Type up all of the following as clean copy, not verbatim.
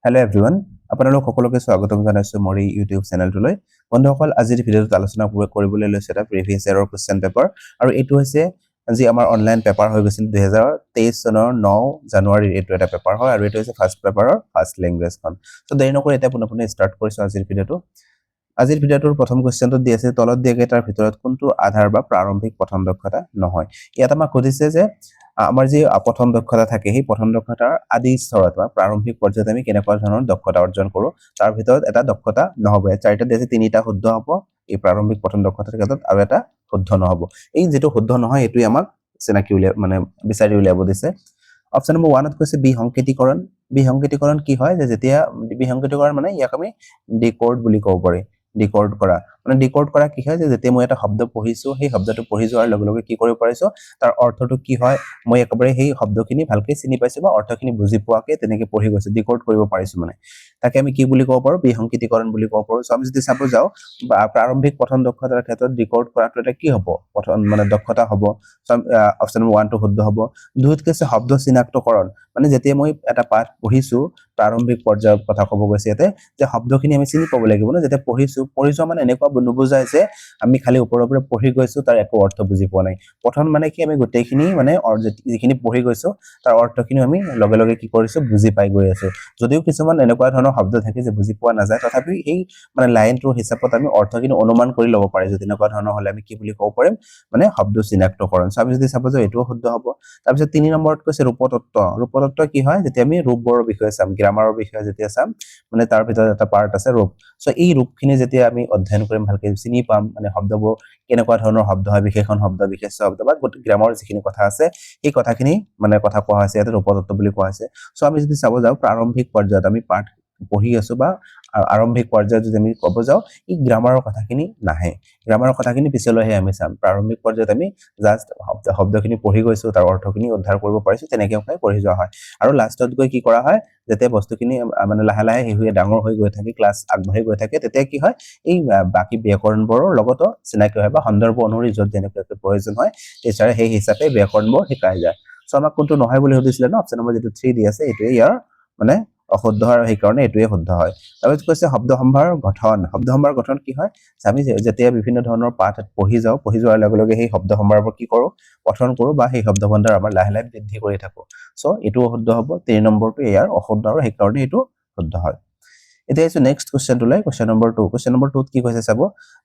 Hello everyone, আপোনালোক সকলোকে স্বাগতম জনাইছো মোৰ এই YouTube চেনেলটোলৈ। বন্ধুসকল, আজিৰ ভিডিঅ'টোত আলোচনা কৰিবলৈ লৈছো এটা প্ৰিভিয়াছ ইয়াৰৰ কোৱেশ্চন পেপাৰ আৰু এইটো হৈছে আজি আমাৰ অনলাইন পেপাৰ হৈ গৈছিল 2023 চনৰ 9 জানুৱাৰীৰ এইটো এটা পেপাৰ হয় আৰু এইটো হৈছে ফাৰ্ষ্ট পেপাৰৰ ফাৰ্ষ্ট ল্যাঙ্গুৱেজখন। সো দেৰি নকৰি এটা পুনঃ ষ্টাৰ্ট কৰিছো আজিৰ ভিডিঅ'টো। আজিৰ ভিডিঅ'টোৰ প্ৰথম কোৱেশ্চনটো দি আছে তলত দিয়া কেইটাৰ ভিতৰত কোনটো আধাৰ বা প্ৰাৰম্ভিক প্ৰথম দক্ষতা নহয়। ইয়াত আমাক সুধিছে যে আমাৰ যে প্ৰথম দক্ষতা থাকে সেই প্ৰথম দক্ষতাৰ আদি স্তৰত বা প্ৰাৰম্ভিক পৰ্যায়ত আমি কেনেকুৱা ধৰণৰ দক্ষতা অৰ্জন কৰো তাৰ ভিতৰত এটা দক্ষতা নহব। চাৰিটা দিছে তিনিটা শুদ্ধ হ'ব এই প্ৰাৰম্ভিক প্ৰথম দক্ষতাৰ ক্ষেত্ৰত আৰু এটা শুদ্ধ নহব। এই যেটো শুদ্ধ নহয় এটোই আমাক চিনাকি মানে বিচাৰি উলিয়াব দিছে। অপচন নম্বৰ 1 ত কৈছে বিসংকেতিকৰণ। বিসংকেতিকৰণ কি হয় যে যেতিয়া বিসংকেতিকৰণ মানে ইয়াক আমি ডিকোড বুলি ক'ব পাৰি। ডিকোড কৰা মানে ডিকোড কৰা কি হয় যে যেতিয়া মই এটা শব্দ পঢ়িছো সেই শব্দটো পঢ়ি যোৱাৰ লগে লগে কি কৰিব পাৰিছো তাৰ অৰ্থটো কি হয় মই একেবাৰে সেই শব্দখিনি ভালকৈ চিনি পাইছো বা অৰ্থখিনি বুজি পোৱাকে তেনেকৈ পঢ়ি গৈছো ডিকোড কৰিব পাৰিছো মানে তাকে আমি কি বুলি ক'ব পাৰো বিসংকেতিকৰণ বুলি ক'ব পাৰো। সো আমি যদি চাব যাও প্ৰাৰম্ভিক প্ৰথম দক্ষতাৰ ক্ষেত্ৰত ডিকোড কৰাটো এটা কি হ'ব প্ৰথম মানে দক্ষতা হ'ব। অপচন নম্বৰ 1 টো শুদ্ধ হ'ব। দুইত কৈছে শব্দ চিনাক্তকৰণ মানে যেতিয়া মই এটা পাঠ পঢ়িছো প্ৰাৰম্ভিক পৰ্যায়ৰ কথা ক'ব গৈছে ইয়াতে যে শব্দখিনি আমি চিনি পাব লাগিব না যেতিয়া পঢ়ি যোৱা মানে এনেকুৱা নুবুজায় যে আমি খালি ওপৰৰ পৰা পঢ়ি গৈছো তাৰ একো অৰ্থ বুজি পোৱা নাই। প্ৰথম মানে কি আমি গোটেইখিনি মানে যিখিনি পঢ়ি গৈছো তাৰ অৰ্থখিনি আমি লগে লগে কি কৰিছো বুজি পাই গৈ আছো। যদিও কিছুমান এনেকুৱা ধৰণৰ শব্দ থাকে যে বুজি পোৱা নাযায় তথাপি এই মানে লাইনটোৰ হিচাপত আমি অৰ্থখিনি অনুমান কৰি ল'ব পাৰিছো। তেনেকুৱা ধৰণৰ হলে আমি কি বুলি ক'ব পাৰিম মানে শব্দ চিনাক্তকৰণ। সো আমি যদি চাব যাও এটোও শুদ্ধ হ'ব। তাৰ পিছত 3 নম্বৰত কৈছে ৰূপতত্ত্ব। ৰূপতত্ত্ব কি হয় যেতিয়া আমি ৰূপবোৰৰ বিষয়ে চাম গ্ৰামাৰৰ বিষয়ে যেতিয়া চাম মানে তাৰ ভিতৰত এটা পাৰ্ট আছে ৰূপ। সো এই ৰূপখিনি যেতিয়া আমি অধ্যয়ন কৰিম ভালকৈ চিনি পাম মানে শব্দবোৰ কেনেকুৱা ধৰণৰ শব্দ হয় বিশেষণ শব্দ বিশেষ্য শব্দ বা গ্ৰামাৰৰ যিখিনি কথা আছে এই কথাখিনি মানে কথা কোৱা হৈছে ইয়াতে ৰূপতত্ত্ব বুলি কোৱা হৈছে। সো আমি যদি চাব যাও প্ৰাৰম্ভিক পৰ্যায়ত আমি পাঠ পঢ়ি আছো বা আৰম্ভিক পৰ্যায়ত যদি আমি ক'ব যাও এই গ্ৰামাৰৰ কথাখিনি নাহে। গ্ৰামাৰৰ কথাখিনি পিছলৈহে আমি চাম। প্ৰাৰম্ভিক পৰ্যায়ত আমি জাস্ট শব্দখিনি পঢ়ি গৈছো তাৰ অৰ্থখিনি উদ্ধাৰ কৰিব পাৰিছো তেনেকৈ পঢ়ি যোৱা হয় আৰু লাষ্টত গৈ কি কৰা হয় যেতিয়া বস্তুখিনি মানে লাহে লাহে হেহুৱে ডাঙৰ হৈ গৈ থাকে ক্লাছ আগবাঢ়ি গৈ থাকে তেতিয়া কি হয় এই বাকি ব্যাকৰণবোৰৰ লগতো চিনাকি হয় বা সন্দৰ্ভ অনুসৰি য'ত যেনেকৈ প্ৰয়োজন হয় টিচাৰে সেই হিচাপে ব্যাকৰণবোৰ শিকাই যায়। সো আমাক কোনটো নহয় বুলি সুধিছিলে ন অপচন নম্বৰ যেটো 3 দি আছে এটোৱে ইয়াৰ মানে অশুদ্ধ আৰু সেই কাৰণে এটোৱে শুদ্ধ হয়। তাৰপিছত কৈছে শব্দ সম্ভাৰ গঠন। শব্দ সম্ভাৰ গঠন কি হয় আমি যেতিয়া বিভিন্ন ধৰণৰ পাঠ পঢ়ি যোৱাৰ লগে লগে সেই শব্দ সম্ভাৰবোৰ কি কৰো গঠন কৰো বা সেই শব্দ ভণ্ডাৰ আমাৰ লাহে লাহে বৃদ্ধি কৰি থাকো। সো এটো শুদ্ধ হ'ব। 3 নম্বৰটো ইয়াৰ অশুদ্ধ আৰু সেই কাৰণে এটো শুদ্ধ হয়। এতিয়া আছে নেক্সট কোৱেশ্চনটোলৈ কোৱেশ্চন নম্বৰ 2। কোৱেশ্চন নম্বৰ 2 ত কি কৈছে চাব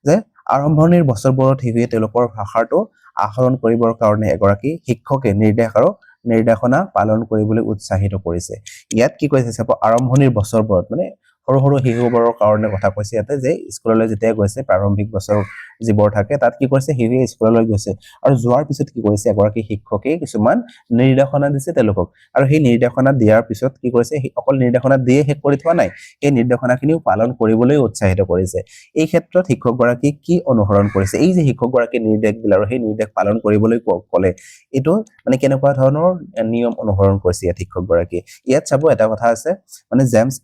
যে আৰম্ভণিৰ বছৰবোৰত হিউৱে তেওঁলোকৰ ভাষাটো আহৰণ কৰিবৰ কাৰণে এগৰাকী শিক্ষকে নিৰ্দেশ আৰু নিৰ্দেশনা পালন কৰিবলৈ উৎসাহিত কৰিছে। ইয়াত কি কৈছে চাব আৰম্ভণিৰ বছৰবোৰত মানে সৰু সৰু শিশুবোৰৰ কাৰণে কথা কৈছে ইয়াতে যে স্কুললৈ যেতিয়া গৈছে প্ৰাৰম্ভিক বছৰ যিবোৰ থাকে তাত কি কৰিছে হিউৱে স্কুললৈ গৈছে আৰু যোৱাৰ পিছত কি কৰিছে এগৰাকী শিক্ষকে কিছুমান নিৰ্দেশনা দিছে তেওঁলোকক আৰু সেই নিৰ্দেশনা দিয়াৰ পিছত কি কৰিছে অকল নিৰ্দেশনা দিয়ে শেষ কৰি থোৱা নাই এই নিৰ্দেশনাখিনিও পালন কৰিবলৈ উৎসাহিত কৰিছে। এই ক্ষেত্ৰত শিক্ষকগৰাকী কি অনুসৰণ কৰিছে এই যে শিক্ষকগৰাকী নিৰ্দেশ দিলে আৰু সেই নিৰ্দেশ পালন কৰিবলৈ ক'লে এটো মানে কেনেকুৱা ধৰণৰ নিয়ম অনুসৰণ কৰিছে ইয়াত শিক্ষকগৰাকী। ইয়াত চাব এটা কথা আছে মানে জেমছ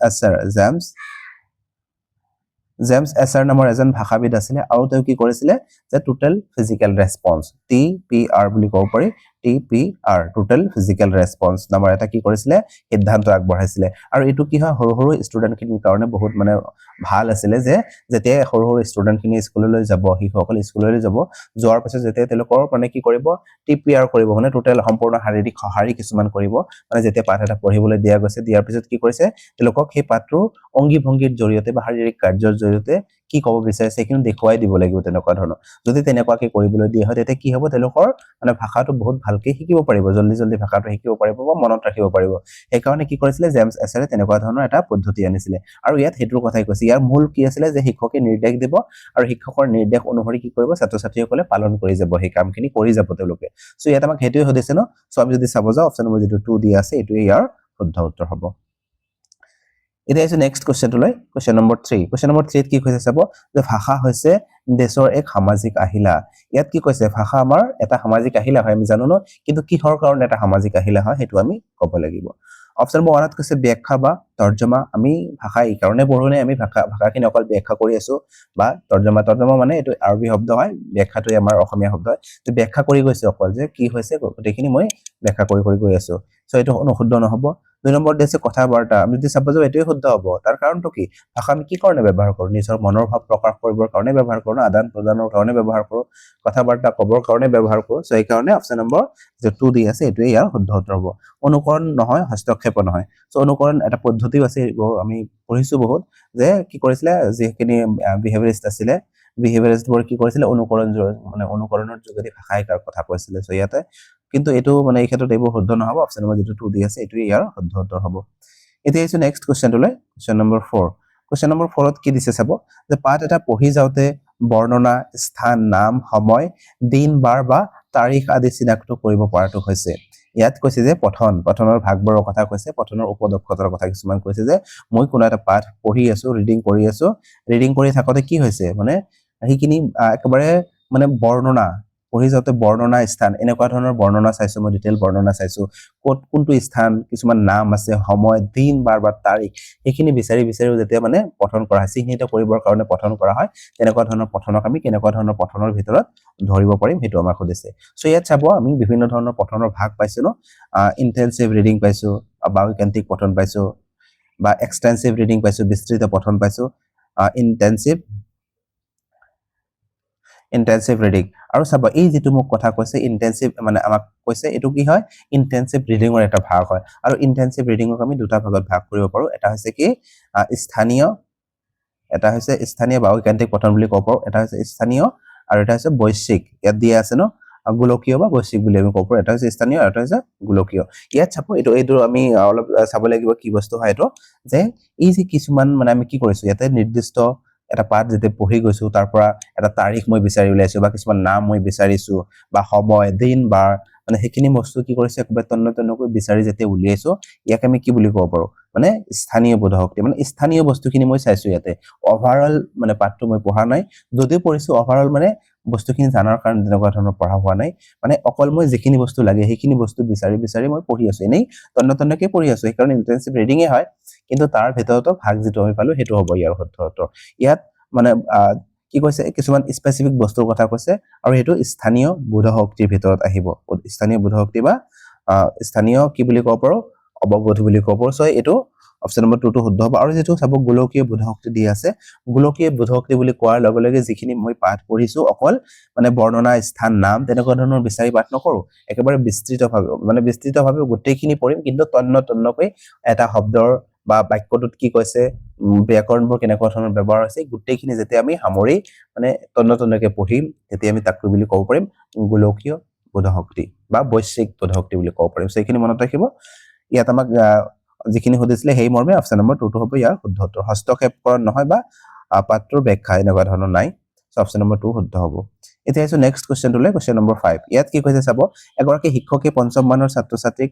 এছাৰ নামৰ এজন ভাষাবিদ আছিলে আৰু তেওঁ কি কৰিছিলে যে টোটেল ফিজিক্যাল ৰেসপন্স TPR বুলি ক'ব পাৰি TPR টোটেল ফিজিক্যাল ৰেসপন্স নামৰ এটা কি কৰিছিলে সিদ্ধান্ত আগবঢ়াইছিলে আৰু এটো কি হয় সৰু সৰু ষ্টুডেন্টখিনিৰ কাৰণে বহুত মানে ভাল আছিল যে যেতিয়া সৰু সৰু ষ্টুডেন্টখিনি স্কুললৈ যাব শিশুসকল স্কুললৈ যাব যোৱাৰ পিছত যেতিয়া তেওঁলোকৰ মানে কি কৰিব TPR কৰিব মানে টোটেল সম্পূৰ্ণ শাৰীৰিক সহাৰি কিছুমান কৰিব মানে যেতিয়া পাঠ এটা পঢ়িবলৈ দিয়া গৈছে দিয়াৰ পিছত কি কৰিছে তেওঁলোকক সেই পাঠটো অংগী ভংগীৰ জৰিয়তে বা শাৰীৰিক কাৰ্যৰ জৰিয়তে কি ক'ব বিচাৰিছে কিন্তু দেখুৱাই দিব লাগিব তেনেকুৱা ধৰণৰ। যদি তেনেকুৱাকে কৰিবলৈ দিয়া হয় তেতিয়া কি হ'ব তেওঁলোকৰ মানে ভাষাটো বহুত ভালকৈ শিকিব পাৰিব জলদি ভাষাটো শিকিব পাৰিব বা মনত ৰাখিব পাৰিব। এই কাৰণে কি কৰিছিলে জেমছ এছাৰে তেনেকুৱা ধৰণৰ এটা পদ্ধতি আনিছিলে আৰু ইয়াত হেতুৰ কথাই কৈছে। ইয়াৰ মূল কি আছিলে যে শিক্ষকে নিৰ্দেশ দিব আৰু শিক্ষকৰ নিৰ্দেশ অনুসৰি কি কৰিব ছাত্ৰ-ছাত্ৰীসকলে পালন কৰি যাব সেই কামখিনি কৰি যাব তেওঁলোকে। সো ইয়াত আমাক হেতুৱে সুধিছে ন সো আমি যদি চাব যাও অপচন নম্বৰ যেটো 2 দি আছে এটোৱে ইয়াৰ শুদ্ধ উত্তৰ হ'ব। এতিয়া আছে নেক্সট কোৱেশ্চনটোলৈ কোৱেশ্চন নম্বৰ 3। কোৱেশ্চন নম্বৰ 3 ত কি কৈছে চাব যে ভাষা হৈছে দেশৰ এক সামাজিক আহিলা। ইয়াত কি কৈছে ভাষা আমাৰ এটা সামাজিক আহিলা হয় আমি জানো ন কিন্তু কিহৰ কাৰণে এটা সামাজিক আহিলা হয় হেতু আমি ক'ব লাগিব। অপচন নম্বৰ 1 ত কৈছে ব্যাখ্যা বা তৰ্জমা। আমি ভাষা এই কাৰণে পঢ়ো নে আমি ভাষাখিনি অকল ব্যাখ্যা কৰি আছো বা তৰ্জমা মানে এটো আৰবী শব্দ হয় ব্যাখ্যাটোই আমাৰ অসমীয়া শব্দ হয় যে ব্যাখ্যা কৰি গৈছে অকল যে কি হৈছে গোটেইখিনি মই ব্যাখ্যা কৰি গৈ আছো। সো এইটো অনুশুদ্ধ নহব 2 নম্বৰ দিছে কথা বাৰ্তা আমি যদি সাপোজ এটোই শুদ্ধ হ'ব তাৰ কাৰণটো কি ভাষা আমি কি কাৰণে ব্যৱহাৰ কৰো নিজৰ মনৰ ভাৱ প্ৰকাশ কৰিবৰ কাৰণে ব্যৱহাৰ কৰো আদান প্ৰদানৰ কাৰণে ব্যৱহাৰ কৰো কথা বাৰ্তা ক'বৰ কাৰণে ব্যৱহাৰ কৰো সো এই কাৰণে অপচন নম্বৰ যে 2 দি আছে এটোই ইয়াৰ শুদ্ধ উত্তৰ হ'ব অনুকৰণ নহয় হস্তক্ষেপ নহয় সো অনুকৰণ এটা পদ্ধতিও আছে আমি পঢ়িছো বহুত যে কি কৰিছিলে যেখিনি বিহেভিয়ৰিষ্ট আছিলে বিহেভিয়ৰিষ্ট বোৰ কি কৰিছিলে অনুকৰণ মানে অনুকৰণৰ যোগেদি ভাষা শিকাৰ কথা কৈছিলে সো ইয়াতে কিন্তু এটো মানে এই ক্ষেত্ৰত এইবোৰ শুদ্ধ নহব অপচন নম্বৰ যেটো 2 দি আছে এটোই ইয়াৰ শুদ্ধ উত্তৰ হ'ব এতিয়া আছে নেক্সট কোৱেশ্চন টলে কোৱেশ্চন নম্বৰ 4 কোৱেশ্চন নম্বৰ 4 ত কি দিছে চাব যে পাঠ এটা পঢ়ি যাওতে বৰ্ণনা স্থান নাম সময় দিন বাৰ বা তাৰিখ আদি চিনাক্ত কৰিব পৰাটো হৈছে ইয়াত কৈছে যে পঠনৰ ভাগবোৰৰ কথা কৈছে পঠনৰ উপদক্ষতাৰ কথা কিছুমান কৈছে যে মই কোনো এটা পাঠ পঢ়ি আছো ৰিডিং কৰি থাকতে কি হৈছে মানে হিখিনি একেবাৰে মানে বৰ্ণনা পঢ়ি যাওতে বৰ্ণনা স্থান এনেকুৱা ধৰণৰ বৰ্ণনা চাইছো মই ডিটেইল বৰ্ণনা চাইছো কোট কোনটো স্থান কিছুমান নাম আছে সময় দিন বাৰ বা তাৰিখ এখিনি বিচাৰি যেতিয়া মানে পঠন কৰা হয় চিহ্নিত কৰিবৰ কাৰণে পঠন কৰা হয় তেনেকুৱা ধৰণৰ পঠনক আমি কেনেকুৱা ধৰণৰ পঠনৰ ভিতৰত ধৰিব পাৰিম হেতু আমাক খুদিছে সো ইয়াত চাব আমি বিভিন্ন ধৰণৰ পঠনৰ ভাগ পাইছো ন ইন্টেনসিভ ৰিডিং পাইছো বাউকেন্টিক পঠন পাইছো বা এক্সটেনসিভ ৰিডিং পাইছো বিস্তৃত পঠন পাইছো ইন্টেনসিভ ৰিডিং আৰু চাব এই যেটো মোক কথা কৈছে ইন্টেনসিভ মানে আমাক কৈছে এটো কি হয় ইন্টেনসিভ ৰিডিংৰ এটা ভাগ হয় আৰু ইন্টেনসিভ ৰিডিংক আমি দুটা ভাগত ভাগ কৰিব পাৰো এটা হৈছে কি স্থানীয় বাউকেন্টিক পঠন বুলি ক'ব পাৰো এটা হৈছে স্থানীয় আৰু এটা হৈছে বৈশ্বিক ইয়াত দিয়া আছে ন গোলকীয় বা বৈশ্বিক বুলি আমি ক'ব পাৰো এটা হৈছে স্থানীয় আৰু এটা হৈছে গোলকীয় ইয়াত চাব এইটো আমি অলপ চাব লাগিব কি বস্তু হয় এটো যে এই যে কিছুমান মানে আমি কি কৰিছো ইয়াতে নিৰ্দিষ্ট এটা পাঠ যেতে পঢ়ি গৈছো তাৰ পৰা এটা তাৰিখ মই বিচাৰি উলাইছো বা কিছুমান নাম মই বিচাৰিছো বা সময় দিন বাৰ মানে হেখিনি বস্তু কি কৰিছে একবাৰে তন্নকৈ বিচাৰি যেতে উলিয়াইছো ইয়াক আমি কি বুলি ক'ব পাৰো মানে স্থানীয় বোধশক্তি মানে স্থানীয় বস্তুখিনি মই চাইছো ইয়াতে ওভাৰঅল মানে পাঠটো মই পঢ়া নাই যদিও পঢ়িছো ওভাৰঅল মানে বস্তুখিনি জানাৰ কাৰণে তেনেকুৱা ধৰণৰ পঢ়া হোৱা নাই মানে অকল মই যিখিনি বস্তু লাগে হেখিনি বস্তু বিচাৰি মই পঢ়ি আছো এনেই তন্নকৈ পঢ়ি আছো এই কাৰণে ইন্টেনসিভ ৰিডিংয়ে হয় কিন্তু তাৰ ভিতৰতো ভাগ যেটো আমি পালো হেতু হ'ব ইয়াৰ শুদ্ধ উত্তৰ ইয়াত মানে কি কৈছে কিছুমান স্পেসিফিক বস্তুৰ কথা কৈছে আৰু হেতু স্থানীয় বোধশক্তিৰ ভিতৰত আহিব স্থানীয় বোধশক্তি বা স্থানীয় কি বুলি ক'ব পাৰো অববোধ বুলি ক'ব পাৰো সো এটো অপচন নম্বৰ 2 টো শুদ্ধ হ'ব আৰু যেটো চাব গোলকীয় বোধশক্তি দি আছে গোলকীয় বোধশক্তি বুলি কোৱাৰ লগে লগে যিখিনি মই পাঠ পঢ়িছো অকল মানে বৰ্ণনা স্থান নাম তেনেকুৱা ধৰণৰ বিচাৰি পাঠ নকৰো একেবাৰে বিস্তৃতভাৱে গোটেইখিনি পঢ়িম কিন্তু তন্নকৈ এটা শব্দৰ বা বাক্যটোত কি কৈছে ব্যাকৰণবোৰ কেনেকুৱা ধৰণৰ ব্যৱহাৰ হৈছে গোটেইখিনি যেতিয়া আমি সামৰি মানে তন্নকৈ পঢ়িম তেতিয়া আমি তাক বুলি ক'ব পাৰিম গোলকীয় বোধশক্তি বা বৈশ্বিক বোধশক্তি বুলি ক'ব পাৰিম সেইখিনি মনত ৰাখিব ইয়াত আমাক যিখিনি সুধিছিলে হেই মৰ্মে অপচন নম্বৰ 2 টো হ'ব ইয়াৰ শুদ্ধ উত্তৰ হস্তক্ষেপকৰণ নহয় বা পাঠটোৰ ব্যাখ্যা এনেকুৱা ধৰণৰ নাই সো অপচন নম্বৰ 2 শুদ্ধ হ'ব এতিয়া আছে নেক্সট কোৱেশ্চন টলে কোৱেশ্চন নম্বৰ 5 ইয়াত কি কৈছে চাব এগৰাকী শিক্ষকে পঞ্চম মানৰ ছাত্ৰ-ছাত্ৰীক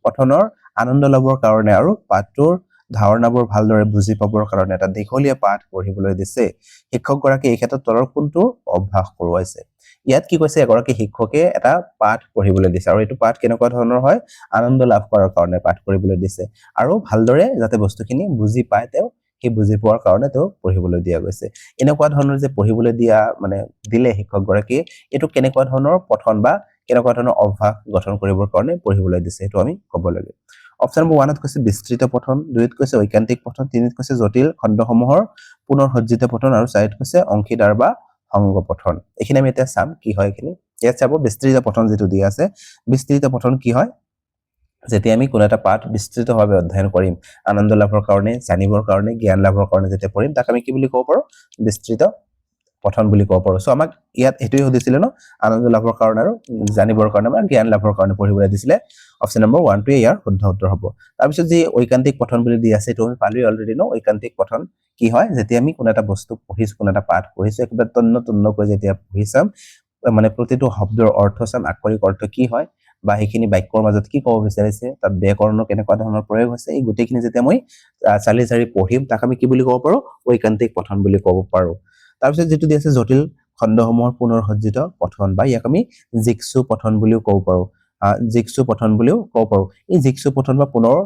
পঠনৰ আনন্দ লবৰ কাৰণে আৰু পাঠটোৰ ধাৰণাবোৰ ভালদৰে বুজি পাবৰ কাৰণে এটা দীঘলীয়া পাঠ পঢ়িবলৈ দিছে শিক্ষকগৰাকী এই ক্ষেত্ৰত তলৰ কোনটো অভ্যাস কৰোৱাইছে ইয়াত কি কৈছে এগৰাকী শিক্ষকে এটা পাঠ পঢ়িবলৈ দিছে আৰু এটো পাঠ কেনেকুৱা ধৰণৰ হয় আনন্দ লাভ কৰাৰ কাৰণে পাঠ কৰিবলৈ দিছে আৰু ভালদৰে যাতে বস্তুখিনি বুজি পায় তেও কি বুজি পোৱাৰ কাৰণে তেও পঢ়িবলৈ দিয়া গৈছে এনেকুৱা ধৰণৰ যে পঢ়িবলৈ দিয়া মানে দিলে শিক্ষকগৰাকী এটো কেনেকুৱা ধৰণৰ পঠন বা কেনেকুৱা ধৰণৰ অভ্যাস গঠন কৰিবৰ কাৰণে পঢ়িবলৈ দিছে এটো আমি ক'ব লাগে অপচন নম্বৰ 1 ত কৈছে বিস্তৃত পঠন 2 ত কৈছে ঐকান্তিক পঠন 3 ত কৈছে জটিল খণ্ডসমূহৰ পুনৰসজ্জিত পঠন আৰু 4 ত কৈছে অংশীদাৰ বা সংগ পঠন এখিনি আমি এটা চাম কি হয় এখিনি ইয়াত চাব বিস্তৃত পঠন যেটো দিয়া আছে বিস্তৃত পঠন কি হয় যেতিয়া আমি কোনো এটা পাঠ বিস্তৃতভাৱে অধ্যয়ন কৰিম আনন্দ লাভৰ কাৰণে জানিবৰ কাৰণে জ্ঞান লাভৰ কাৰণে যেতিয়া পঢ়িম তাক আমি কি বুলি ক'ব পাৰো বিস্তৃত পঠন বুলি ক'ব পাৰো সো আমাক ইয়াত এটোই সুধিছিলে ন আনন্দ লাভৰ কাৰণে আৰু জানিবৰ কাৰণে বা জ্ঞান লাভৰ কাৰণে পঢ়িবলৈ দিছিলে অপচন নম্বৰ 1 টো ইয়াৰ শুদ্ধ উত্তৰ হ'ব তাৰ পিছত যি ঐকান্তিক পঠন বুলি দি আছে এটো আমি পালি অলৰেডি ন ঐকান্তিক পঠন কি হয় যেতিয়া আমি কোনো এটা বস্তু পঢ়িছো কোনো এটা পাঠ পঢ়িছো একবাৰে তন্নকৈ যেতিয়া পঢ়িছাম মানে প্ৰতিটো শব্দৰ অৰ্থ চাম আক্ষৰিক অৰ্থ কি হয় বা হেখিনি বাক্যৰ মাজত কি ক'ব বিচাৰিছে তাত ব্যাকৰণৰ কেনেকুৱা ধৰণৰ প্ৰয়োগ হৈছে এই গুটেইখিনি যেতিয়া মই চালি পঢ়িম তাক আমি কি বুলি ক'ব পাৰো ঐকান্তিক পঠন বুলি ক'ব পাৰো তাৰ পিছত যেটো দি আছে জটিল খণ্ডসমূহৰ পুনৰসজ্জিত পঠন বা ইয়াক আমি জিগছু পঠন বুলিও ক'ব পাৰো জিগছু পঠন বুলিও ক'ব পাৰো এই জিগছু পঠন বা পুনৰ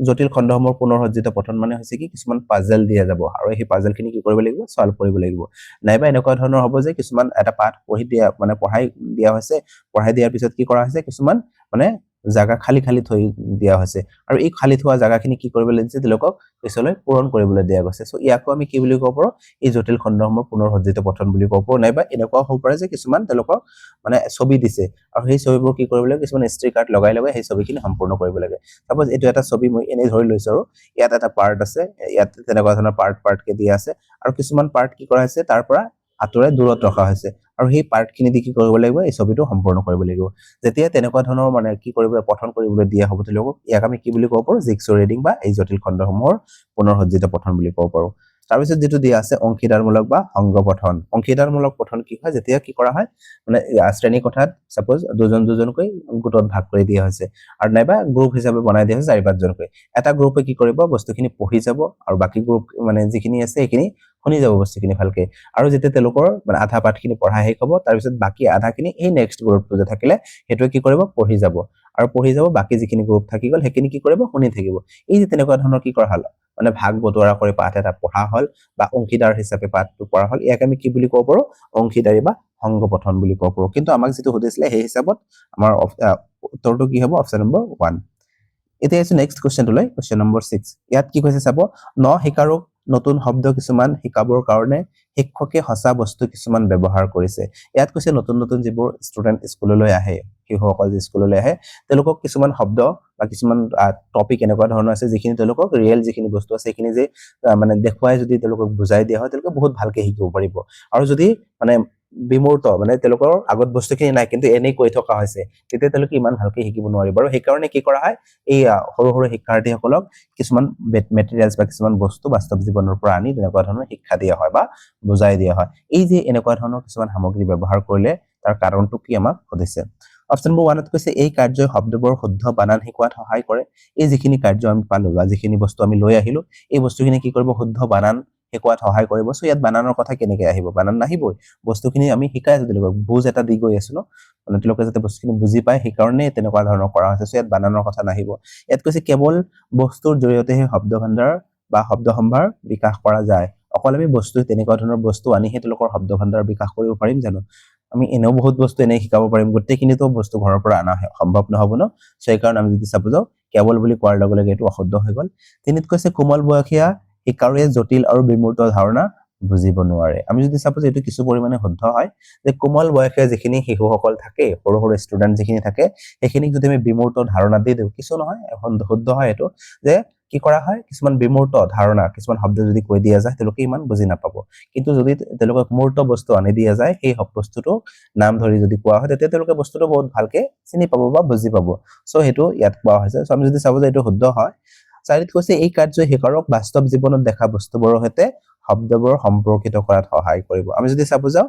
জটিল খণ্ডসমূহৰ পুনৰসজ্জিত পঠন মানে হৈছে কি কিছুমান পাজল দিয়া যাব আৰু এই পাজলখিনি কি কৰিব লাগিব সলভ কৰিব লাগিব নাইবা এনেকুৱা ধৰণৰ হ'ব যে কিছুমান এটা পাঠ পঢ়ি দিয়া মানে পঢ়াই দিয়া হৈছে পঢ়াই দিয়াৰ পিছত কি কৰা হৈছে কিছুমান মানে জাগা খালি খালি থৈ দিয়া হৈছে আৰু এই খালি থোৱা জাগাখিনি কি কৰিবলৈ দিছে তেওঁলোকক পিছলৈ পূৰণ কৰিবলৈ দিয়া গৈছে সো ইয়াকো আমি কি বুলি ক'ব পাৰো এই জটিল খণ্ডসমূহৰ পুনৰসজ্জিত পঠন বুলি ক'ব পাৰো নাইবা এনেকুৱা হ'ব পাৰে যে কিছুমান তেওঁলোকক মানে ছবি দিছে আৰু সেই ছবিবোৰ কি কৰিব লাগে কিছুমান ষ্ট্ৰিক আৰ্ট লগাই লগাই সেই ছবিখিনি সম্পূৰ্ণ কৰিব লাগে সাপোজ এইটো এটা ছবি মই এনে ধৰি লৈছো আৰু ইয়াত এটা পাৰ্ট আছে ইয়াত তেনেকুৱা ধৰণৰ পাৰ্ট কে দিয়া আছে আৰু কিছুমান পাৰ্ট কি কৰা হৈছে তাৰ পৰা আঁতৰাই দূৰত ৰখা হৈছে আৰু সেই পাৰ্টখিনি দি কি কৰিব লাগিব এই ছবিটো সম্পূৰ্ণ কৰিব লাগিব যেতিয়া তেনেকুৱা ধৰণৰ মানে কি কৰিব পঠন কৰিবলৈ দিয়া হ'ব তেওঁলোকক ইয়াক আমি কি বুলি ক'ব পাৰো জিগছ ৰিডিং বা এই জটিল খণ্ডসমূহৰ পুনৰসজ্জিত পঠন বুলি ক'ব পাৰো তাৰপিছত যেটো দিয়া আছে অংশীদাৰমূলক বা সংঘ পঠন অংশীদাৰমূলক পঠন কি হয় যেতিয়া কি কৰা হয় মানে শ্ৰেণী কোঠাত সাপোজ দুজন দুজনকৈ গোটত ভাগ কৰি দিয়া হৈছে আৰু নাইবা গ্ৰুপ হিচাপে বনাই দিয়া হৈছে 4-5জনকৈ এটা গ্ৰুপে কি কৰিব বস্তুখিনি পঢ়ি যাব আৰু বাকি গ্ৰুপ মানে যিখিনি আছে এইখিনি শুনি যাব বস্তুখিনি ভালকে আৰু যেতিয়া তেওঁলোকৰ মানে আধা পাঠখিনি পঢ়া শেষ হ'ব তাৰ পিছত বাকি আধাখিনি এই নেক্সট গ্ৰুপটো যে থাকিলে হেতুৱে কি কৰিব পঢ়ি যাব আৰু পঢ়ি যাব বাকি যিখিনি গ্ৰুপ থাকি গল হেখিনি কি কৰিব শুনি থাকিব এই যে তেনেকুৱা ধৰণৰ কি কৰা হল মানে ভাগ বতৰা কৰি পাঠ এটা পঢ়া হল বা অংশীদাৰ হিচাপে পাঠটো পঢ়া হল ইয়াক আমি কি বুলি ক'ব পাৰো অংশীদাৰী বা সংঘ পঠন বুলি ক'ব পাৰো কিন্তু আমাক যেটো সুধিছিলে সেই হিচাপত আমাৰ উত্তৰটো কি হ'ব অপচন নম্বৰ 1 এতিয়া আছে নেক্সট কোৱেশ্চনটো লৈ কোৱেশ্চন নম্বৰ 6 ইয়াত কি কৈছে চাব ন শিকাৰুক নতুন শব্দ কিছুমান শিকাবৰ কাৰণে শিক্ষকে হসা বস্তু কিছুমান ব্যৱহাৰ কৰিছে ইয়াত কৈছে নতুন নতুন যিবোৰ ষ্টুডেন্ট স্কুললৈ আহে শিশুসকল যে স্কুললৈ আহে তেওঁলোকক কিছুমান শব্দ বা কিছুমান টপিক এনেকুৱা ধৰণৰ আছে যিখিনি তেওঁলোকক ৰিয়েল যিখিনি বস্তু আছে সেইখিনি যে মানে দেখুৱাই যদি তেওঁলোকক বুজাই দিয়া হয় তেওঁলোকে বহুত ভালকে শিকিব পাৰিব আৰু যদি মানে বিমূৰ্ত মানে তেওঁলোকৰ আগত বস্তুখিনি নাই কিন্তু এনেই কৈ থকা হৈছে তেতিয়া তেওঁলোকে ইমান ভালকে শিকিব নোৱাৰিব আৰু সেই কাৰণে কি কৰা হয় এই সৰু সৰু শিক্ষাৰ্থীসকলক কিছুমান মেটেৰিয়েলছ বা কিছুমান বস্তু বাস্তৱ জীৱনৰ পৰা আনি তেনেকুৱা ধৰণৰ শিক্ষা দিয়া হয় বা বুজাই দিয়া হয় এই যে এনেকুৱা ধৰণৰ কিছুমান সামগ্ৰী ব্যৱহাৰ কৰিলে তাৰ কাৰণটো কি আমাক সুধিছে অপচন নম্বৰ 1 ত কৈছে এই কাৰ্যই শব্দবোৰ শুদ্ধ বানান শিকোৱাত সহায় কৰে এই যিখিনি কাৰ্য আমি পালো বা যিখিনি বস্তু আমি লৈ আহিলো এই বস্তুখিনি কি কৰিব শুদ্ধ বানান শিকোৱাত সহায় কৰিব সো ইয়াত বানানৰ কথা কেনেকৈ আহিব বানান নাহিবই বস্তুখিনি আমি শিকাই আছো তেওঁলোকক বুজ এটা দি গৈ আছো ন মানে তেওঁলোকে যাতে বস্তুখিনি বুজি পায় সেই কাৰণে তেনেকুৱা ধৰণৰ কৰা হৈছে সো ইয়াত বানানৰ কথা নাহিব ইয়াত কৈছে কেৱল বস্তুৰ জৰিয়তেহে শব্দ ভাণ্ডাৰ বা শব্দ সম্ভাৰ বিকাশ কৰা যায় অকল আমি বস্তু তেনেকুৱা ধৰণৰ বস্তু আনি হে তেওঁলোকৰ শব্দ ভাণ্ডাৰ বিকাশ কৰিব পাৰিম জানো আমি এনেও বহুত বস্তু এনে শিকাব পাৰিম গোটেইখিনিতো বস্তু ঘৰৰ পৰা আনা সম্ভৱ নহব ন সেই কাৰণে আমি যদি চাবো কেৱল বুলি কোৱাৰ লগে লগে এটো অশুদ্ধ হৈ গল তিনিত কৈছে কোমল বয়সীয়া শিকাৰুৱে জটিল আৰু বিমূৰ্ত ধাৰণা বুজিব নোৱাৰে আমি যদি সাপোজ এটো কিছু পৰিমাণে শুদ্ধ হয় যে কোমল বয়সীয়া যিখিনি শিশুসকল থাকে সৰু সৰু ষ্টুডেন্ট যিখিনি থাকে সেইখিনিক যদি আমি বিমূৰ্ত ধাৰণা দি দিও কিছু নহয় শুদ্ধ হয় এটো যে কি কৰা হয় কিছুমান বিমূৰ্ত ধাৰণা কিছুমান শব্দ যদি কৈ দিয়া যায় তেওঁলোকে ইমান বুজি নাপাব কিন্তু যদি তেওঁলোকক মূৰ্ত বস্তু আনি দিয়া যায় সেই বস্তুটো নাম ধৰি যদি কোৱা হয় তেতিয়া তেওঁলোকে বস্তুটো বহুত ভালকে চিনি পাব বা বুজি পাব সো হেতু ইয়াত কোৱা হৈছে সো আমি যদি চাবো যে এটো শুদ্ধ হয় চাৰিত কৈছে এই কাৰ্যই শিকাৰক বাস্তৱ জীৱনত দেখা বস্তুবোৰৰ সৈতে শব্দবোৰ সম্পৰ্কিত কৰাত সহায় কৰিব আমি যদি চাবো যাও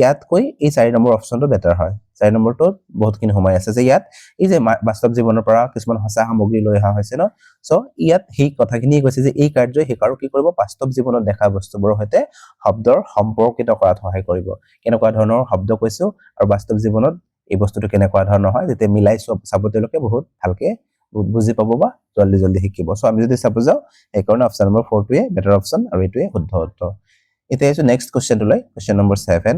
ইয়াত কৈ এই 4 নম্বৰ অপচনটো বেটাৰ হয় 4 নম্বৰটো বহুতখিনি সময় আছে যে ইয়াত এই যে বাস্তৱ জীৱনৰ পৰা কিছুমান হসা সামগ্ৰী লৈ অহা হৈছে ন সো ইয়াত সেই কথাখিনি কৈছে যে এই কাৰ্যই শিকাৰক কি কৰিব বাস্তৱ জীৱনত দেখা বস্তুবোৰৰ সৈতে শব্দৰ সম্পৰ্কিত কৰাত সহায় কৰিব কেনেকুৱা ধৰণৰ শব্দ কৈছো আৰু বাস্তৱ জীৱনত এই বস্তুটো কেনেকুৱা ধৰণৰ হয় যেতিয়া মিলাই চাব তেওঁলোকে বহুত ভালকে বুজি পাব বা জলদি জলদি শিকিব সো আমি যদি চাবো যাও এই কাৰণে অপচন নম্বৰ 4 টোৱে বেটাৰ অপচন আৰু এটোৱে শুদ্ধ উত্তৰ এতিয়া আছে নেক্সট কোৱেশ্চনটো লৈ কোৱেশ্চন নম্বৰ 7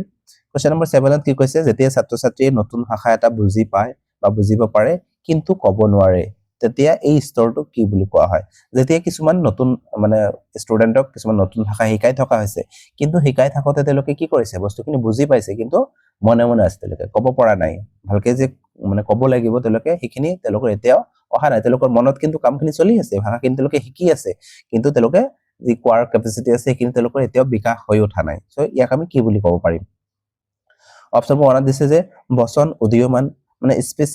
কোৱেশ্চন নম্বৰ 7 ত কি কৈছে যেতিয়া ছাত্ৰ ছাত্ৰীয়ে নতুন ভাষা এটা বুজি পায় বা বুজিব পাৰে কিন্তু ক'ব নোৱাৰে তেতিয়া এই স্তৰটো কি বুলি কোৱা হয় যেতিয়া কিছুমান নতুন মানে ষ্টুডেন্টক কিছুমান নতুন ভাষা শিকাই থকা হৈছে কিন্তু শিকাই থাকোতে তেওঁলোকে কি কৰিছে বস্তুখিনি বুজি পাইছে কিন্তু মনে মনে আছে তেওঁলোকে ক'ব পৰা নাই ভালকে যে মানে ক'ব লাগিব তেওঁলোকে সেইখিনি তেওঁলোকৰ এতিয়াও অহা নাই তেওঁলোকৰ মনত কিন্তু কামখিনি চলি আছে ভাষা কিন্তু তেওঁলোকে শিকি আছে কিন্তু তেওঁলোকে যি কোৱাৰ কেপাসিটি আছে সেইখিনি তেওঁলোকৰ এতিয়াও বিকাশ হৈ উঠা নাই সো ইয়াক আমি কি বুলি ক'ব পাৰিম অপচন নম্বৰ 1 দিছে যে বচন উদীয়মান মানে স্পেচ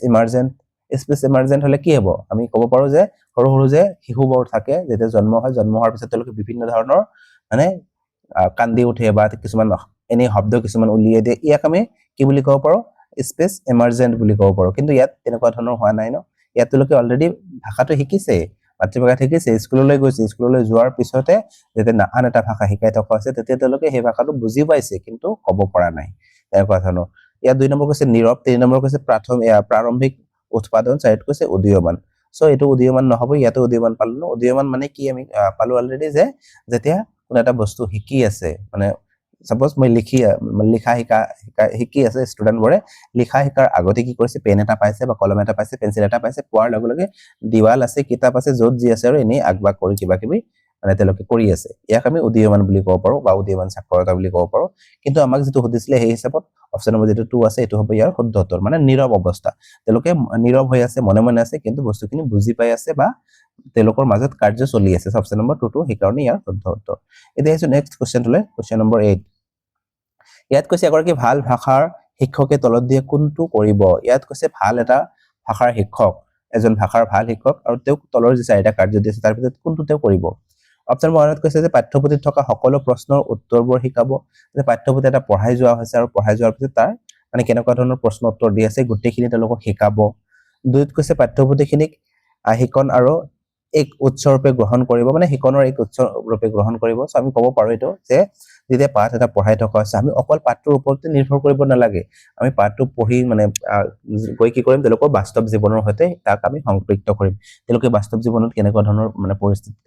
ইমাৰ্জেন্ট হলে কি হ'ব আমি ক'ব পাৰো যে সৰু সৰু যে শিশুবোৰ থাকে যেতিয়া জন্ম হোৱাৰ পিছত তেওঁলোকে বিভিন্ন ধৰণৰ মানে কান্দি উঠে বা কিছুমান এনে শব্দ কিছুমান উলিয়াই দিয়ে ইয়াক আমি কি বুলি ক'ব পাৰো স্পেচ ইমাৰ্জেন্ট বুলি ক'ব পাৰো কিন্তু ইয়াত তেনেকুৱা ধৰণৰ হোৱা নাই ন ইয়াত তেওঁলোকে অলৰেডি ভাষাটো শিকিছে মাতৃভাষা শিকিছে স্কুললৈ গৈছে স্কুললৈ যোৱাৰ পিছতে যেতিয়া আন এটা ভাষা শিকাই থকা হৈছে তেতিয়া তেওঁলোকে সেই ভাষাটো বুজি পাইছে কিন্তু ক'ব পৰা নাই তেনেকুৱা ধৰণৰ ইয়াত 2 নম্বৰ কৈছে নীৰৱ 3 নম্বৰ কৈছে প্ৰাৰম্ভিক উৎপাদন 4 কৈছে উদীয়মান সো এটো উদীয়মান নহব ইয়াতে উদীয়মান পালো ন উদীয়মান মানে কি আমি পালো অলৰেডি যে যেতিয়া কোন এটা বস্তু শিকি আছে মানে সাপোজ মই লিখা শিকি আছে ষ্টুডেণ্টবোৰে লিখা শিকাৰ আগতে কি কৰিছে পেন এটা পাইছে বা কলম এটা পাইছে পেন্সিল এটা পাইছে পোৱাৰ লগে লগে দিৱাল আছে কিতাপ আছে য'ত যি আছে আৰু এনেই আগবাগ কৰি কিবা কিবি মানে তেওঁলোকে কৰি আছে ইয়াক আমি উদীয়মান বুলি ক'ব পাৰো বা উদীয়মান সাক্ষৰতা বুলি ক'ব পাৰো কিন্তু আমাক যেটো সুধিছিলে সেই হিচাপত অপচন নম্বৰ যেটো 2 আছে এটো হ'ব ইয়াৰ শুদ্ধ উত্তৰ মানে নীৰৱ অৱস্থা তেওঁলোকে নীৰৱ হৈ আছে মনে মনে আছে কিন্তু বস্তুখিনি বুজি পাই আছে বা তেওঁলোকৰ মাজত কাৰ্য চলি আছে অপচন নম্বৰ 2 টো সেইকাৰণে ইয়াৰ শুদ্ধ উত্তৰ এতিয়া আহিছো নেক্সট কোৱেশ্চনটোলৈ কোৱেশ্চন নম্বৰ 8 ইয়াত কৈছে এগৰাকী ভাল ভাষাৰ শিক্ষকে তলত দিয়ে কোনটো কৰিব ইয়াত কৈছে ভাল এটা ভাষাৰ শিক্ষক এজন ভাষাৰ ভাল শিক্ষক আৰু তেওঁ তলৰ যে চাৰিটা কাৰ্য দিছে তাৰ ভিতৰত কোনটো তেওঁ কৰিব অপচন 1ত কৈছে যে পাঠ্যপুথিত থকা সকলো প্ৰশ্নৰ উত্তৰবোৰ শিকাব যে পাঠ্যপুথি এটা পঢ়াই যোৱা হৈছে আৰু পঢ়াই যোৱাৰ পিছত তাৰ মানে কেনেকুৱা ধৰণৰ প্ৰশ্ন উত্তৰ দি আছে গোটেইখিনি তেওঁলোকক শিকাব দুইত কৈছে পাঠ্যপুথিখিনিক আহিকন আৰু এক উৎসৰূপে গ্ৰহণ কৰিব মানে হিকনৰ এক উৎসৰূপে গ্ৰহণ কৰিব সো আমি ক'ব পাৰো এটো যে যেতিয়া পাঠ এটা পঢ়াই থকা আছে আমি অকল পাঠটোৰ ওপৰতে নিৰ্ভৰ কৰিব নালাগে আমি পাঠটো পঢ়ি মানে গৈ কি কৰিম তেওঁলোকৰ বাস্তৱ জীৱনৰ সৈতে তাক আমি সংপৃক্ত কৰিম তেওঁলোকে বাস্তৱ জীৱনত কেনেকুৱা ধৰণৰ মানে পৰিস্থিতি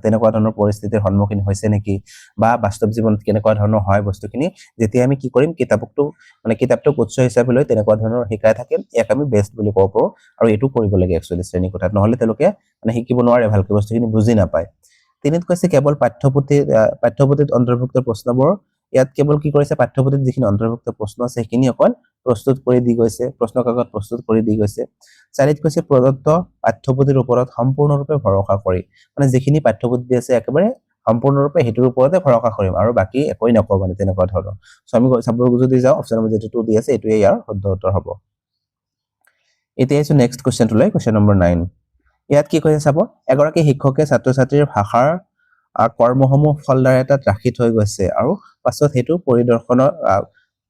তেনেকুৱা ধৰণৰ পৰিস্থিতিৰ সন্মুখীন হৈছে নেকি বা বাস্তৱ জীৱনত কেনেকুৱা ধৰণৰ হয় বস্তুখিনি যেতিয়া আমি কি কৰিম কিতাপটোক উৎস হিচাপে লৈ তেনেকুৱা ধৰণৰ শিকাই থাকে ইয়াক আমি বেষ্ট বুলি ক'ব পাৰো আৰু এটো কৰিব লাগে একচুয়ালি শ্ৰেণী কোঠাত নহলে তেওঁলোকে মানে শিকিব নোৱাৰে ভালকৈ বস্তুখিনি বুজি নাপায় তিনিত কৈছে কেৱল পাঠ্যপুথিত অন্তৰ্ভুক্ত প্ৰশ্নবোৰ ইয়াত কেৱল কি কৰিছে পাঠ্যপুথিত যিখিনি অন্তৰ্ভুক্ত প্ৰশ্ন আছে সেইখিনি অকল প্ৰস্তুত কৰি দি গৈছে প্ৰশ্ন কাকত প্ৰস্তুত কৰি দি গৈছে চাৰিত কৈছে প্ৰদত্ত পাঠ্যপুথিৰ ওপৰত সম্পূৰ্ণৰূপে ভৰসা কৰি মানে যিখিনি পাঠ্যপুথি আছে একেবাৰে সম্পূৰ্ণৰূপে হেতুৰ ওপৰতে ভৰসা কৰিম আৰু বাকি একোই নকও মানে তেনেকুৱা ধৰণৰ সো আমি চাব যদি যাও অপচন নম্বৰ যেটো 2 দি আছে এটোৱে ইয়াৰ শুদ্ধ উত্তৰ হ'ব এতিয়া আছে নেক্সট কোৱেশ্চনটোলৈ কোৱেশ্চন নম্বৰ 9 ইয়াত কি কৈছে চাব এগৰাকী শিক্ষকে ছাত্ৰ-ছাত্ৰীৰ ভাষাৰ কৰ্মসমূহ ফলদাৰ এটাত ৰাখি থৈ গৈছে আৰু পাছত হেতু পৰিদৰ্শনৰ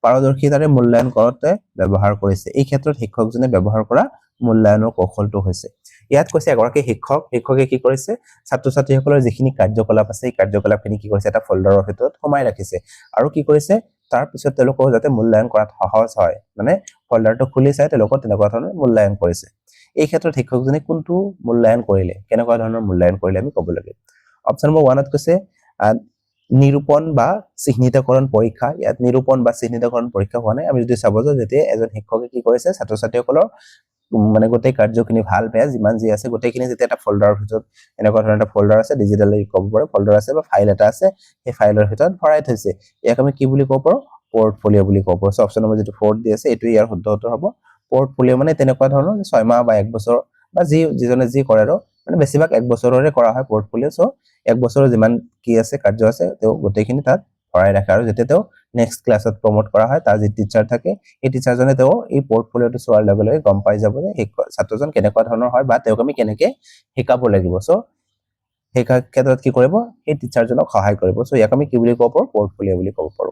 পাৰদৰ্শিতাৰে মূল্যায়ন কৰোতে ব্যৱহাৰ কৰিছে এই ক্ষেত্ৰত শিক্ষকজনে ব্যৱহাৰ কৰা মূল্যায়নৰ কৌশলটো হৈছে ইয়াত কৈছে এগৰাকী শিক্ষকে কি কৰিছে ছাত্ৰ-ছাত্ৰীসকলৰ যিখিনি কাৰ্যকলাপ আছে এই কাৰ্যকলাপখিনি কি কৰিছে এটা ফল্ডাৰৰ ভিতৰত সোমাই ৰাখিছে আৰু কি কৰিছে তাৰ পিছত তেওঁলোকক যাতে মূল্যায়ন কৰাত সহজ হয় মানে ফল্ডাৰটো খুলি চাই তেওঁলোকক তেনেকুৱা ধৰণৰ মূল্যায়ন কৰিছে এই ক্ষেত্ৰত শিক্ষকজনে কোনটো মূল্যায়ন কৰিলে কেনেকুৱা ধৰণৰ মূল্যায়ন কৰিলে আমি ক'ব লাগে অপচন নম্বৰ 1ত কৈছে নিৰূপণ বা চিহ্নিতকৰণ পৰীক্ষা ইয়াত নিৰূপণ বা চিহ্নিতকৰণ পৰীক্ষা হোৱা নাই আমি যদি চাব যে এজন শিক্ষকে কি কৰিছে ছাত্ৰ-ছাত্ৰীসকলৰ মানে গোটেই কাৰ্যখিনি ভাল বেয়া যিমান যি আছে গোটেইখিনি যেতিয়া এটা ফল্ডাৰৰ ভিতৰত এনেকুৱা ধৰণৰ এটা ফল্ডাৰ আছে ডিজিটেলি ক'ব পাৰো ফল্ডাৰ আছে বা ফাইল এটা আছে এই ফাইলৰ ভিতৰত ভৰাই থৈছে ইয়াক আমি কি বুলি ক'ব পাৰো পৰ্টফলিও বুলি ক'ব পাৰো অপচন নম্বৰ যেটো 4 দি আছে এটো ইয়াৰ শুদ্ধ উত্তৰ হ'ব পৰ্টফলিও মানে তেনেকুৱা ধৰণৰ 6 মাহ বা 1 বছৰ বা যিজনে যি কৰে আৰু মানে বেছিভাগ 1 বছৰৰে কৰা হয় পৰ্টফলিও সো 1 বছৰৰ যিমান কি আছে কাৰ্য আছে তেও গোটেইখিনি তাত ভৰাই ৰাখে আৰু যেতিয়া তেও নেক্সট ক্লাছত প্ৰমোট কৰা হয় তাৰ যি টিচাৰ থাকে এই টিচাৰজনে তেও এই পৰ্টফলিওটো চোৱাৰ লগে লগে গম পাই যাব যে ছাত্ৰজন কেনেকুৱা ধৰণৰ হয় বা তেওক আমি কেনেকে শিকাব লাগিব সো সেই ক্ষেত্ৰত কি কৰিব এই টিচাৰজনক সহায় কৰিব সো ইয়াক আমি কি বুলি ক'ব পাৰো পৰ্টফলিও বুলি ক'ব পাৰো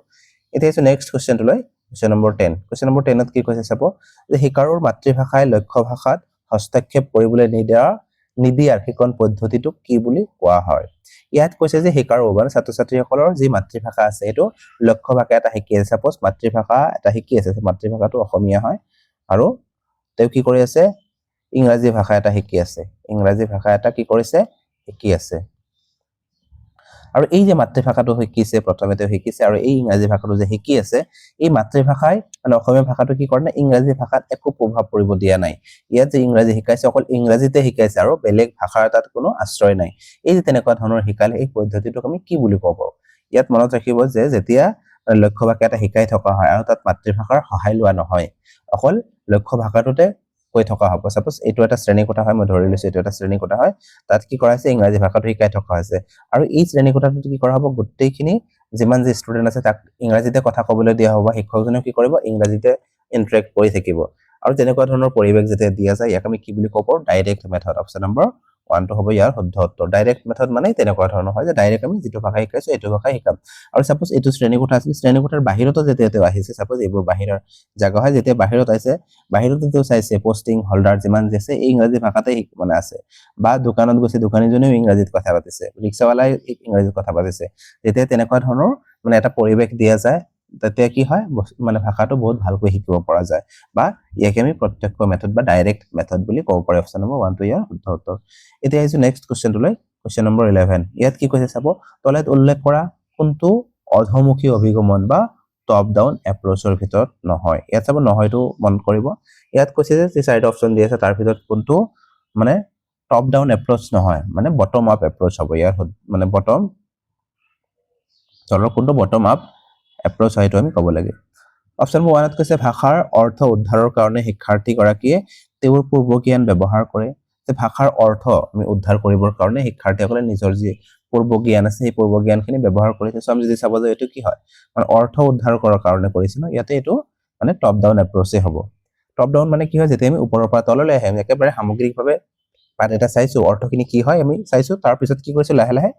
এতিয়া আছে নেক্সট কোৱেশ্চনটোলৈ কোৱেশ্চন নম্বৰ 10 কোৱেশ্চন নম্বৰ 10ত কি কৈছে চাব যে শিকাৰৰ মাতৃভাষাই লক্ষ্য ভাষাত হস্তক্ষেপ কৰিবলৈ নিদিয়াৰ শিকন পদ্ধতিটোক কি বুলি কোৱা হয় ইয়াত কৈছে যে শিকাৰৰ মানে ছাত্ৰ-ছাত্ৰীসকলৰ যি মাতৃভাষা আছে এটো লক্ষ্য ভাষা এটা শিকি আছে সাপোজ মাতৃভাষা এটা শিকি আছে মাতৃভাষাটো অসমীয়া হয় আৰু তেও কি কৰি আছে ইংৰাজী ভাষা এটা শিকি আছে ইংৰাজী ভাষা এটা কি কৰিছে শিকি আছে আৰু এই যে মাতৃভাষাটো শিকিছে প্ৰথমতে শিকিছে আৰু এই ইংৰাজী ভাষাটো যে শিকি আছে এই মাতৃভাষাই মানে অসমীয়া ভাষাটো কি কৰে না ইংৰাজী ভাষাত একো প্ৰভাৱ পৰিব দিয়া নাই ইয়াত যে ইংৰাজী শিকাইছে অকল ইংৰাজীতে শিকাইছে আৰু বেলেগ ভাষাৰ তাত কোনো আশ্ৰয় নাই এই যে তেনেকুৱা ধৰণৰ শিকালে এই পদ্ধতিটোক আমি কি বুলি ক'ব ইয়াত মনত ৰাখিব যে যেতিয়া লক্ষ্য ভাষা এটা শিকাই থকা হয় আৰু তাত মাতৃভাষাৰ সহায় লোৱা নহয় অকল লক্ষ্য ভাষাটোতে কৈ থকা হ'ব সাপোজ এটো এটা শ্ৰেণী কোঠা হয় মই ধৰি লৈছো এটো এটা শ্ৰেণী কোঠা হয় তাত কি কৰা হৈছে ইংৰাজী ভাষাটো শিকাই থকা হৈছে আৰু এই শ্ৰেণী কোঠাটোত কি কৰা হ'ব গোটেইখিনি যিমান যে ষ্টুডেন্ট আছে তাক ইংৰাজীতে কথা ক'বলৈ দিয়া হ'ব শিক্ষকজনে কি কৰিব ইংৰাজীতে ইন্টাৰেক্ট কৰি থাকিব আৰু তেনেকুৱা ধৰণৰ পৰিবেশ যেতিয়া দিয়া যায় ইয়াক আমি কি বুলি ক'ব ডাইৰেক্ট মেথড অপচন নম্বৰ 1 টো হ'ব ইয়াৰ শুদ্ধ উত্তৰ ডাইৰেক্ট মেথড মানে তেনেকুৱা ধৰণৰ হয় যে ডাইৰেক্ট আমি যেটো ভাষা শিকাইছো এটো ভাষা শিকাম আৰু সাপোজ এটো শ্ৰেণী কোঠা আছে শ্ৰেণী কোঠাৰ বাহিৰতো যেতিয়া আহিছে সাপোজ এইবোৰ বাহিৰৰ জায়গা হয় যেতিয়া বাহিৰত আছে বাহিৰতো চাইছে পোষ্টিং হোল্ডাৰ যিমান আছে ইংৰাজী ভাষাতে মানে আছে বা দোকানত গৈছে দোকানীজনেও ইংৰাজীত কথা পাতিছে ৰিক্সাৱালাই ইংৰাজীত কথা পাতিছে যেতিয়া তেনেকুৱা ধৰণৰ মানে এটা পৰিবেশ দিয়া যায় তেতিয়া কি হয় মানে ভাষাটো বহুত ভালকৈ শিকিব পৰা যায় বা ইয়াকে আমি প্ৰত্যক্ষ মেথড বা ডাইৰেক্ট মেথড বুলি ক'ব পাৰো অপচন নম্বৰ 1 টো ইয়াৰ শুদ্ধ উত্তৰ এতিয়া আহিছো নেক্সট কোৱেশ্চনটোলৈ কোৱেশ্চন নম্বৰ 11 ইয়াত কি কৈছে চাব তলত উল্লেখ কৰা কোনটো অধমুখী অভিগমন বা টপ ডাউন এপ্ৰ'চৰ ভিতৰত নহয় ইয়াত চাব নহয়টো মন কৰিব ইয়াত কৈছে যে চাৰিটা অপচন দি আছে তাৰ ভিতৰত কোনটো মানে টপ ডাউন এপ্ৰ'চ নহয় মানে বটম আপ এপ্ৰ'চ হ'ব ইয়াৰ মানে বটম তলৰ কোনটো বটম আপ এপ্ৰ'চ হয় এইটো আমি ক'ব লাগে অপচন 1ত কৈছে ভাষাৰ অৰ্থ উদ্ধাৰৰ কাৰণে শিক্ষাৰ্থীগৰাকীয়ে তেওঁৰ পূৰ্বজ্ঞান ব্যৱহাৰ কৰে যে ভাষাৰ অৰ্থ আমি উদ্ধাৰ কৰিবৰ কাৰণে শিক্ষাৰ্থীসকলে নিজৰ যি পূৰ্বজ্ঞান আছে সেই পূৰ্বজ্ঞানখিনি ব্যৱহাৰ কৰিছে সো আমি যদি চাব যে এইটো কি হয় মানে অৰ্থ উদ্ধাৰ কৰাৰ কাৰণে কৰিছে ন ইয়াতে এইটো মানে টপ ডাউন এপ্ৰ'চে হ'ব টপ ডাউন মানে কি হয় যেতিয়া আমি ওপৰৰ পৰা তললৈ আহিম একেবাৰে সামগ্ৰিকভাৱে পাঠ এটা চাইছো অৰ্থখিনি কি হয় আমি চাইছো তাৰ পিছত কি কৰিছো লাহে লাহে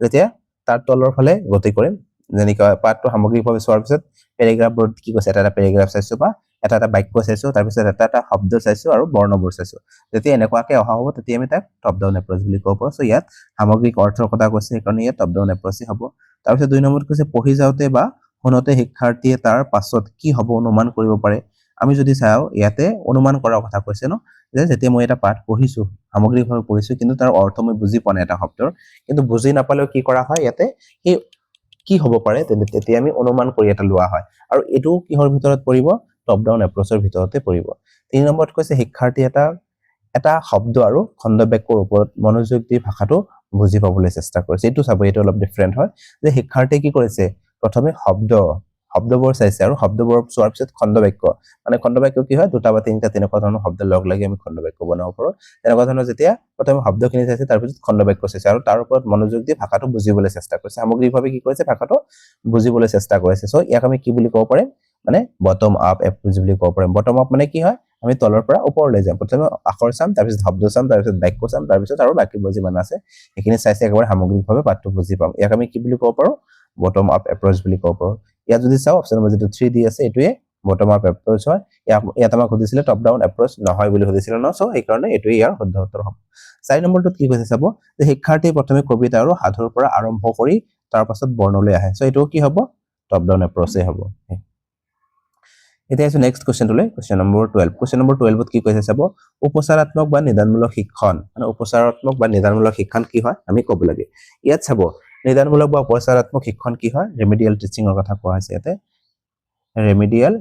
যেতিয়া তাৰ তলৰ ফালে গতি কৰিম যেনেকৈ পাঠটো সামগ্ৰিকভাৱে চোৱাৰ পিছত পেৰাগ্ৰাফবোৰত কি কৈছে এটা পেৰাগ্ৰাফ চাইছো বা এটা বাক্য চাইছো তাৰ পিছত এটা শব্দ চাইছো আৰু বৰ্ণবোৰ চাইছো যেতিয়া এনেকুৱাকৈ অহা হ'ব তেতিয়া আমি তাক টপ ডাউন এপ্ৰ'চ বুলি ক'ব পাৰোঁ সো ইয়াত সামগ্ৰিক অৰ্থৰ কথা কৈছে সেইকাৰণে ইয়াত টপ ডাউন এপ্ৰ'চে হ'ব তাৰ পিছত 2 নম্বৰত কৈছে পঢ়ি যাওঁতে বা শুনোতে শিক্ষাৰ্থীয়ে তাৰ পাছত কি হ'ব অনুমান কৰিব পাৰে আমি যদি চাও ইয়াতে অনুমান কৰাৰ কথা কৈছে ন যে যেতিয়া মই এটা পাঠ পঢ়িছো সামগ্ৰিকভাৱে পঢ়িছো কিন্তু তাৰ অৰ্থ মই বুজি পোৱা নাই এটা শব্দৰ কিন্তু বুজি নাপালেও কি কৰা হয় ইয়াতে এই কি হ'ব পাৰে তেতিয়া আমি অনুমান কৰি এটা লোৱা হয় আৰু এটো কিহৰ ভিতৰত পৰিব টপ ডাউন এপ্ৰ'চৰ ভিতৰতে পৰিব 3 নম্বৰত কৈছে শিক্ষাৰ্থী এটা শব্দ আৰু খণ্ড বাক্যৰ ওপৰত মনোযোগ দি ভাষাটো বুজি পাবলৈ চেষ্টা কৰিছে এইটো চাব এইটো অলপ ডিফাৰেন্ট হয় যে শিক্ষাৰ্থীয়ে কি কৰিছে প্ৰথমে শব্দবোৰ চাইছে আৰু শব্দবোৰ চোৱাৰ পিছত খণ্ড বাক্য মানে খণ্ড বাক্য কি হয় দুটা বা তিনিটা তেনেকুৱা ধৰণৰ শব্দ লগ লাগি আমি খণ্ড বাক্য বনাব পাৰোঁ তেনেকুৱা ধৰণৰ যেতিয়া প্ৰথমে শব্দখিনি চাইছে তাৰ পিছত খণ্ড বাক্য চাইছে আৰু তাৰ ওপৰত মনোযোগ দি ভাষাটো বুজিবলৈ চেষ্টা কৰিছে সামগ্ৰিকভাৱে কি কৰিছে ভাষাটো বুজিবলৈ চেষ্টা কৰিছে সো ইয়াক আমি কি বুলি ক'ব পাৰিম মানে বটম আপ এপ্ৰ'চ বুলি ক'ব পাৰিম বটম আপ মানে কি হয় আমি তলৰ পৰা ওপৰলৈ যাম প্ৰথমে আখৰ চাম তাৰ পিছত শব্দ চাম তাৰ পিছত বাক্য চাম তাৰ পিছত আৰু বাকীবোৰ যিমান আছে সেইখিনি চাইছে একেবাৰে সামগ্ৰিকভাৱে পাঠটো বুজি পাম ইয়াক আমি কি বুলি ক'ব পাৰোঁ বটম আপ এপ্ৰ'চ বুলি ক'ব পাৰোঁ ইয়াত যদি চাও অপচন নম্বৰ যেটো 3 দি আছে এটোৱে বটম আপ এপ্ৰ'চ হয় ইয়াত আমাক সুধিছিলে টপ ডাউন এপ্ৰ'চ নহয় বুলি সুধিছিলে ন সো এই কাৰণে এটোৱে ইয়াৰ শুদ্ধ উত্তৰ হ'ব 4 নম্বৰটোত কি কৈছে চাব যে শিক্ষাৰ্থী প্ৰথমে কবিতা আৰু সাধুৰ পৰা আৰম্ভ কৰি তাৰ পাছত বৰ্ণলৈ আহে সো এটো কি হ'ব টপ ডাউন এপ্ৰ'চে হ'ব এতিয়া আছে নেক্সট কোৱেশ্চনটোলৈ কোৱেশ্চন নম্বৰ 12 কোৱেশ্চন নম্বৰ 12ত কি কৈছে চাব উপচাৰাত্মক বা নিদানমূলক শিক্ষণ মানে উপচাৰাত্মক বা নিদানমূলক শিক্ষণ কি হয় আমি ক'ব লাগে ইয়াত চাব নিদানমূলক বা উপচাৰাত্মক শিক্ষণ কি হয় ৰেমেডিয়েল টিচিংৰ কথা কোৱা হৈছে ইয়াতে ৰেমেডিয়েল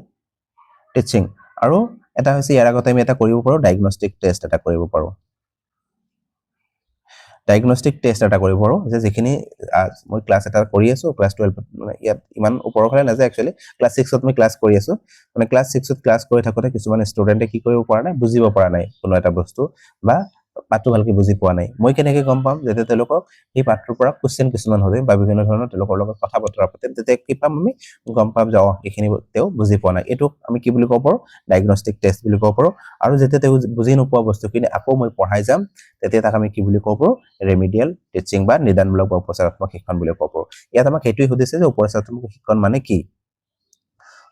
টিচিং আৰু এটা হৈছে ইয়াৰ আগতে আমি এটা কৰিব পাৰো ডায়াগনস্টিক টেষ্ট এটা কৰিব পাৰো ডায়াগনস্টিক টেষ্ট এটা কৰিব পাৰো যে যিখিনি মই ক্লাছ এটা কৰি আছো ক্লাছ 12 মানে ইয়াত ইমান ওপৰৰ ফালে নাযায় একচুয়ালি ক্লাছ 6 ত মই ক্লাছ কৰি আছো মানে ক্লাছ 6 ত ক্লাছ কৰি থাকোতে কিছুমান ষ্টুডেন্টে কি কৰিব পৰা নাই বুজিব পৰা নাই কোনো এটা বস্তু বা পাঠটো ভালকৈ বুজি পোৱা নাই মই কেনেকৈ গম পাম যে তেওঁলোকক এই পাঠটোৰ পৰা কোৱেশ্চন কিছুমান হবে বা বিভিন্ন ধৰণৰ তেওঁলোকৰ লগত কথা বতৰা পাতে তেতিয়া কি পাম আমি গম পাম যে এইখিনি তেও বুজি পোৱা নাই এটো আমি কি বুলি ক'ব পাৰো ডায়াগনস্টিক টেষ্ট বুলি ক'ব পাৰো আৰু যেতিয়া তেও বুজি নোপোৱা বস্তুখিনি আকৌ মই পঢ়াই যাম তেতিয়া তাক আমি কি বুলি ক'ব পাৰো ৰেমেডিয়েল টিচিং বা নিদানমূলক বা উপচাৰাত্মক শিক্ষণ বুলি ক'ব পাৰো ইয়াত আমাক হেতুই সুধিছে যে উপচাৰাত্মক শিক্ষণ মানে কি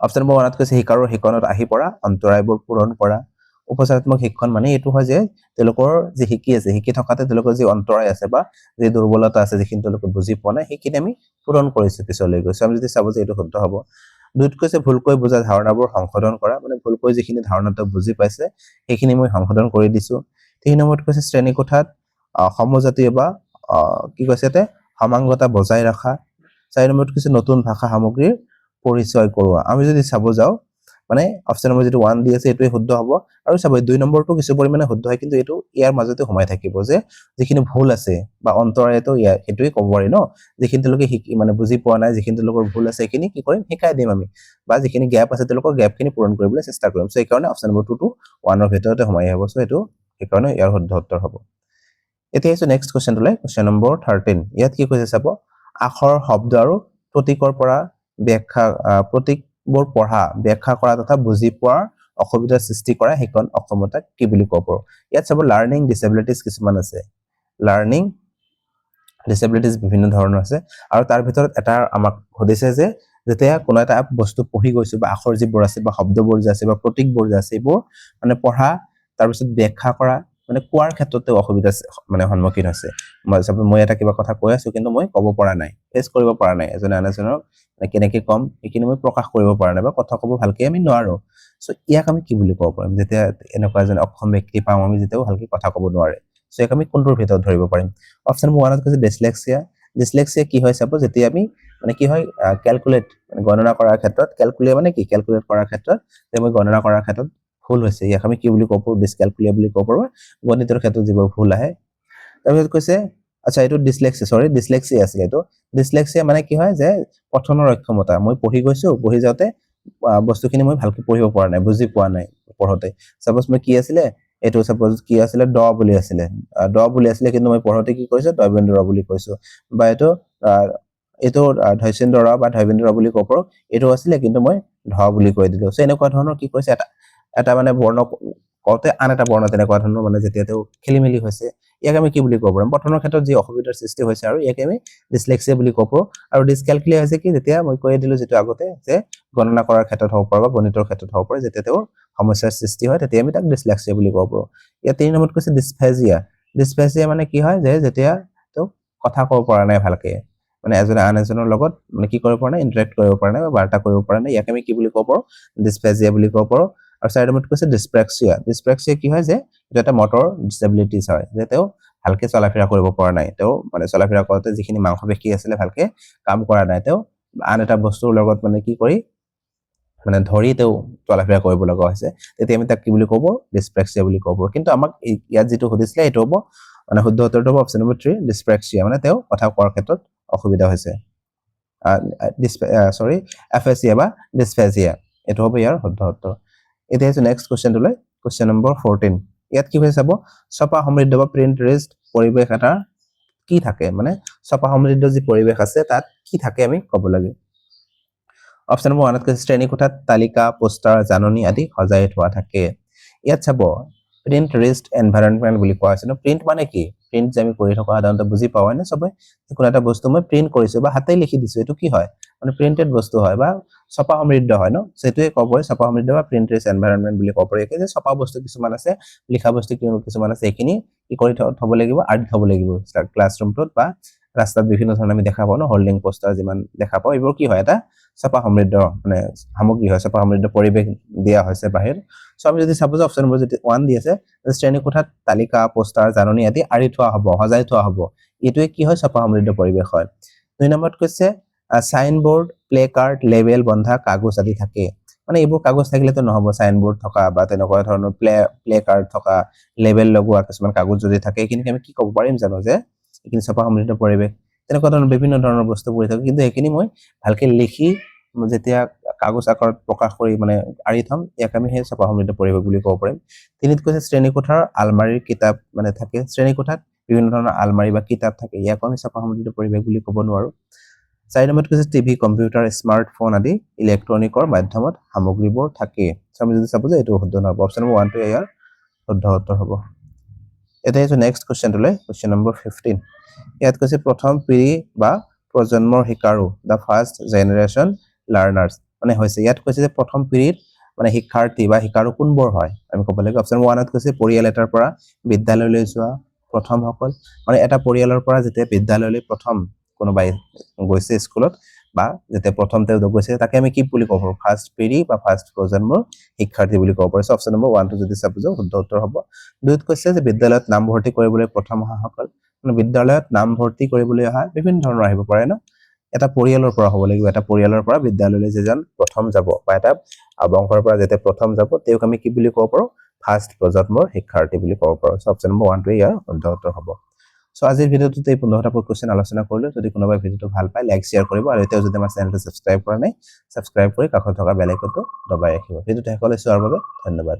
অপচন নম্বৰ 1ত কৈছে শিকাৰৰ শিক্ষণত আহি পৰা অন্তৰায়বোৰ পূৰণ কৰা উপচাৰাত্মক শিক্ষণ মানে এটো হয় যে তেওঁলোকৰ যে শিকি থকাতে তেওঁলোকৰ যে অন্তৰায় আছে বা যে দুৰ্বলতা আছে যিখিনি তেওঁলোকে বুজি পোৱা নাই সেইখিনি আমি পূৰণ কৰিছো পিছলৈ গৈছো আমি যদি চাব যে এটো শুদ্ধ হ'ব দুইত কৈছে ভুলকৈ বুজা ধাৰণাবোৰ সংশোধন কৰা মানে ভুলকৈ যিখিনি ধাৰণাটো বুজি পাইছে সেইখিনি মই সংশোধন কৰি দিছো 3 নম্বৰত কৈছে শ্ৰেণী কোঠাত সমজাতীয় বা কি কৈছে তে সমাংগতা বজাই ৰাখা 4 নম্বৰত কৈছে নতুন ভাষা সামগ্ৰীৰ পৰিচয় কৰোৱা আমি যদি চাব যাও মানে অপচন নম্বৰ যেটো 1 দি আছে এটোই শুদ্ধ হ'ব আৰু চাব 2 নম্বৰটো কিছু পৰিমাণে শুদ্ধ হয় কিন্তু এটো ইয়াৰ মাজতে সোমাই থাকিব যে যিখিনি ভুল আছে বা অন্তৰায়টো এটোই ক'ব পাৰি ন যিখিনি তেওঁলোকে মানে বুজি পোৱা নাই যিখিনি তেওঁলোকৰ ভুল আছে সেইখিনি কি কৰিম শিকাই দিম আমি বা যিখিনি গ্যাপ আছে তেওঁলোকৰ গ্যাপখিনি পূৰণ কৰিবলৈ চেষ্টা কৰিম সো এই কাৰণে অপচন নম্বৰ 2 টো 1 ৰ ভিতৰতে সোমাই আহিব সো এটো এই কাৰণে ইয়াৰ শুদ্ধ উত্তৰ হ'ব এতিয়া আছে নেক্সট কোৱেশ্চনটোলৈ কোৱেশ্চন নম্বৰ 13 ইয়াত কি কৈছে চাব আখৰ শব্দ আৰু প্ৰতীকৰ পৰা ব্যাখ্যা প্ৰতীকবোৰ পঢ়া ব্যাখ্যা কৰা তথা বুজি পোৱাৰ অসুবিধাৰ সৃষ্টি কৰা হেকন অক্ষমতাক কি বুলি ক'ব পাৰো ইয়াত চাব লাৰ্নিং ডিসেবিলিটিজ কিছুমান আছে লাৰ্নিং ডিসেবিলিটিজ বিভিন্ন ধৰণৰ আছে আৰু তাৰ ভিতৰত এটা আমাক সুধিছে যে যেতিয়া কোনো এটা বস্তু পঢ়ি গৈছো বা আখৰ যিবোৰ আছে বা শব্দবোৰ যে আছে বা প্ৰতীকবোৰ যে আছে এইবোৰ মানে পঢ়া তাৰ পিছত ব্যাখ্যা কৰা মানে কোৱাৰ ক্ষেত্ৰতে অসুবিধা মানে সন্মুখীন হৈছে মই এটা কিবা কথা কৈ আছো কিন্তু মই ক'ব পৰা নাই ফেচ কৰিব পৰা নাই এজনে আনজনক কেনেকৈ কম এইখিনি মই প্ৰকাশ কৰিব পৰা নাই বা কথা ক'ব ভালকৈ আমি নোৱাৰো সো ইয়াক আমি কি বুলি ক'ব পাৰিম যেতিয়া এনেকুৱা এজন অক্ষম ব্যক্তি পাম আমি যেতিয়াও ভালকৈ কথা ক'ব নোৱাৰে সো ইয়াক আমি কোনটোৰ ভিতৰত ধৰিব পাৰিম অপচন নম্বৰ 1ত কৈছে ডিসলেক্সিয়া কি হয় চাপোজ যেতিয়া আমি মানে কি হয় ক্যালকুলেট মানে গণনা কৰাৰ ক্ষেত্ৰত ক্যালকুলেট মানে কি ক্যালকুলেট কৰাৰ ক্ষেত্ৰত যে মই গণনা কৰাৰ ক্ষেত্ৰত ভুল হৈছে ইয়াক আমি কি বুলি ক'ব পাৰোঁ ডিসক্যালকুলিয়া বুলি ক'ব পাৰোঁ গণিতৰ ক্ষেত্ৰত যিবোৰ ভুল আহে তাৰপিছত কৈছে আচ্ছা এইটো ডিসলেক্সিয়া আছিল এইটো ডিসলেক্সিয়া মানে কি হয় যে পঠনৰ অক্ষমতা মই পঢ়ি গৈছো পঢ়ি যাওঁতে বস্তুখিনি মই ভালকৈ পঢ়িব পৰা নাই বুজি পোৱা নাই পঢ়োতে সাপোজ মই কি আছিলে এইটো সাপোজ কি আছিলে ড বুলি আছিলে কিন্তু মই পঢ়োতে কি কৈছো দৈবেন্দ্ৰ বুলি কৈছো বা এইটো ধৈচেন্দ্ৰ বা ধৈবেন্দ্ৰ বুলি ক'ব পাৰোঁ এইটো আছিলে কিন্তু মই ধ বুলি কৈ দিলো সো এনেকুৱা ধৰণৰ কি কৈছে এটা মানে বৰ্ণ কওঁতে আন এটা বৰ্ণ তেনেকুৱা ধৰণৰ মানে যেতিয়া তেওঁ খেলিমেলি হৈছে ইয়াক আমি কি বুলি ক'ব পাৰোঁ পঠনৰ ক্ষেত্ৰত যি অসুবিধাৰ সৃষ্টি হৈছে আৰু ইয়াক আমি ডিসলেক্সিয়া বুলি ক'ব পাৰোঁ আৰু ডিসক্যালকুলিয়া হৈছে কি যেতিয়া মই কৈ দিলো যেটো আগতে যে গণনা কৰাৰ ক্ষেত্ৰত হ'ব পাৰে বা গণিতৰ ক্ষেত্ৰত হ'ব পাৰে যেতিয়া তেওঁ সমস্যাৰ সৃষ্টি হয় তেতিয়া আমি তাক ডিসলেক্সিয়া বুলি ক'ব পাৰোঁ ইয়াত ৩ নম্বৰত কৈছে ডিসফেজিয়া মানে কি হয় যে যেতিয়া তেওঁ কথা ক'ব পৰা নাই ভালকে মানে এজনে আন এজনৰ লগত মানে কি কৰিব পৰা নাই ইন্টাৰেক্ট কৰিব পৰা নাই বা বাৰ্তা কৰিব পৰা নাই ইয়াক আমি কি বুলি ক'ব পাৰোঁ ডিসফেজিয়া বুলি ক'ব পাৰোঁ আৰু ৪ নম্বৰত কৈছে ডিসপ্ৰেক্সিয়া কি হয় যে এটা এটা মটৰ ডিসএবিলিটিজ হয় যে তেওঁ ভালকে চলাফেৰা কৰিব পৰা নাই তেওঁ মানে চলাফেৰা কৰোতে যিখিনি মাংসপেশী আছিলে ভালকে কাম কৰা নাই তেওঁ আন এটা বস্তুৰ লগত মানে কি কৰি মানে ধৰি তেওঁ চলাফেৰা কৰিব লগা হৈছে তেতিয়া আমি তাক কি বুলি ক'ব ডিসপ্ৰেক্সিয়া বুলি ক'ব কিন্তু আমাক ইয়াত যেটো সুধিছিলে এটো হ'ব মানে শুদ্ধ উত্তৰটো হ'ব অপচন নম্বৰ 3 ডিসপ্ৰেক্সিয়া মানে তেওঁ কথা কোৱাৰ ক্ষেত্ৰত অসুবিধা হৈছে এফএসিয়া বা ডিসফেজিয়া এটো হ'ব ইয়াৰ শুদ্ধ উত্তৰ এতিয়া আছে নেক্সট কোৱেশ্চনটোলৈ কোৱেশ্চন নম্বৰ 14 ইয়াত কি হৈছে চাব ছপা সমৃদ্ধ বা প্ৰিন্ট ৰেজিষ্ট পৰিবেশ এটা কি থাকে মানে ছপা সমৃদ্ধ যি পৰিবেশ আছে তাত কি থাকে আমি ক'ব লাগে অপচন নম্বৰ 1 ত কৈছে শ্ৰেণী কোঠাত তালিকা পোষ্টাৰ জাননী আদি সজাই থোৱা থাকে ইয়াত চাব প্ৰিন্ট ৰেজিষ্ট এনভায়ৰনমেন্ট বুলি কোৱা আছে ন প্ৰিন্ট মানে কি প্ৰিন্ট যে আমি কৰি থকা সাধাৰণতে বুজি পাওঁ না সবে কোনো এটা বস্তু মই প্ৰিন্ট কৰিছো বা হাতে লিখি দিছো এটো কি হয় মানে প্ৰিন্টেড বস্তু হয় বা ছপা সমৃদ্ধ হয় ন সেটোৱে ক'ব পাৰি ছপা সমৃদ্ধ বা প্ৰিন্ট ৰেজিষ্ট এনভায়ৰনমেন্ট বুলি ক'ব পাৰি যে ছপা বস্তু কিছুমান আছে লিখা বস্তু কিছুমান আছে এখিনি কি কৰি থব লাগিব আৰ্ট থব লাগিব ক্লাছৰুমটোত বা ৰাস্তাত বিভিন্ন ধৰণৰ আমি দেখা পাওঁ ন হোল্ডিং পোষ্টাৰ যিমান দেখা পাওঁ এইবোৰ কি হয় এটা ছপা সমৃদ্ধ মানে সামগ্ৰী হয় ছপা সমৃদ্ধ পৰিবেশ দিয়া হৈছে বাহিৰ সো আমি যদি সাপোজ অপচন নম্বৰ যদি 1 দি আছে শ্ৰেণী কোঠাত তালিকা পোষ্টাৰ জাননী আদি আৰি থোৱা হ'ব সজাই থোৱা হ'ব এটোৱে কি হয় ছপা সমৃদ্ধ পৰিবেশ হয় 2 নম্বৰত কৈছে sign board placard label বন্ধা কাগজ আদি থাকে মানে এইবোৰ কাগজ থাকিলেতো নহব সাইন বোৰ্ড থকা বা তেনেকুৱা ধৰণৰ প্লে কাৰ্ড থকা লেবেল লগোৱা কিছুমান কাগজ যদি থাকে কিন্তু আমি কি ক'ব পাৰিম জানো যে এইখিনি ছপা সমৃদ্ধ পৰিবেশ তেনেকুৱা ধৰণৰ বিভিন্ন ধৰণৰ বস্তু পৰি থাকে কিন্তু এইখিনি মই ভালকে লিখি যেতিয়া কাগজ আকাৰত প্ৰকাশ কৰি মানে আৰি থম ইয়াক আমি হে ছপা সমৃদ্ধ পৰিবেশ বুলি ক'ব পাৰিম তিনিত কৈছে শ্ৰেণী কোঠাৰ আলমাৰীৰ কিতাপ মানে থাকে শ্ৰেণী কোঠাত বিভিন্ন ধৰণৰ আলমাৰী বা কিতাপ থাকে ইয়াক আমি ছপা সমৃদ্ধ পৰিবেশ বুলি ক'ব নোৱাৰো 4 নম্বৰত কৈছে টিভি কম্পিউটাৰ স্মাৰ্টফোন আদি ইলেক্ট্ৰনিকৰ মাধ্যমত সামগ্ৰীবোৰ থাকে আমি যদি চাব যে এটো শুদ্ধ নহব অপচন নম্বৰ 1 টো ইয়াৰ শুদ্ধ উত্তৰ হ'ব এটা আছে নেক্সট কোৱেশ্চনটোলৈ কোৱেশ্চন নম্বৰ 15 ইয়াত কৈছে প্ৰথম পিঢ়ি বা প্ৰজন্মৰ শিকাৰু দা ফাৰ্ষ্ট জেনাৰেশন লাৰ্নাৰ্স মানে হৈছে ইয়াত কৈছে যে প্ৰথম পিঢ়িৰ মানে শিক্ষাৰ্থী বা শিকাৰু কোনবোৰ হয় আমি ক'ব লাগে অপচন 1 ত কৈছে পৰিয়াল এটাৰ পৰা বিদ্যালয়লৈ যোৱা প্ৰথম সকল মানে এটা পৰিয়ালৰ পৰা যেতিয়া বিদ্যালয়লৈ প্ৰথম কোনোবাই গৈছে স্কুলত বা যেতিয়া প্ৰথম তেওঁ গৈছে তাকে আমি কি বুলি ক'ব ফাৰ্ষ্ট পিঢ়ি বা ফাৰ্ষ্ট প্ৰজন্মৰ শিক্ষাৰ্থী বুলি ক'ব পাৰো অপচন নম্বৰ 1 টো যদি চাবজো শুদ্ধ উত্তৰ হ'ব দুইত কৈছে যে বিদ্যালয়ত নাম ভৰ্তি কৰিবলৈ প্ৰথম অহাসকল মানে বিদ্যালয়ত নাম ভৰ্তি কৰিবলৈ অহা বিভিন্ন ধৰণৰ আহিব পাৰে ন এটা পৰিয়ালৰ পৰা হ'ব লাগিব এটা পৰিয়ালৰ পৰা বিদ্যালয়লৈ যেজন প্ৰথম যাব বা এটা বংশৰ পৰা যেতিয়া প্ৰথম যাব তেওঁক আমি কি বুলি ক'ব পাৰো ফাৰ্ষ্ট প্ৰজন্মৰ শিক্ষাৰ্থী বুলি ক'ব পাৰো অপচন নম্বৰ 1 টো ইয়াৰ শুদ্ধ উত্তৰ হ'ব সো আজিৰ ভিডিওটোতে 15টা কোৱেশ্চন আলোচনা কৰিলো যদি কোনোবাই ভিডিওটো ভাল পায় লাইক শেয়াৰ কৰিব আৰু এতিয়াও যদি আমাৰ চেনেলটো সাবস্ক্ৰাইব কৰা নাই সাবস্ক্ৰাইব কৰি কাষত থকা বেল আইকনটো দবাই ৰাখিব ভিডিওটো শেষলৈ চোৱাৰ বাবে ধন্যবাদ